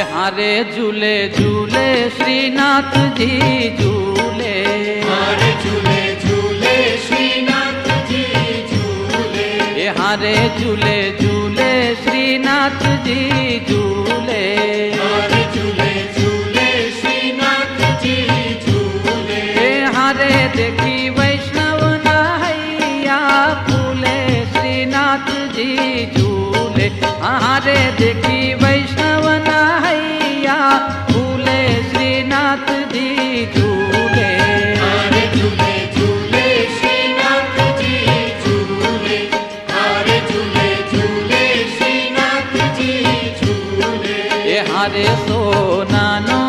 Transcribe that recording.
हारे झूले झूले श्रीनाथ जी झूले, हारे झूले झूले श्रीनाथ जी झूले, हारे झूले झूले श्रीनाथ जी झूले, हारे झूले झूले श्रीनाथ जी झूले, हारे देखी वैष्णव नैया फूले श्रीनाथ जी झूले, हारे देखी वैष्णव नैया फूले श्रीनाथ जी झूले, हारे झूले झूले श्रीनाथ जी झूले, हारे झूले झूले श्रीनाथ जी झूले, हारे सोनानो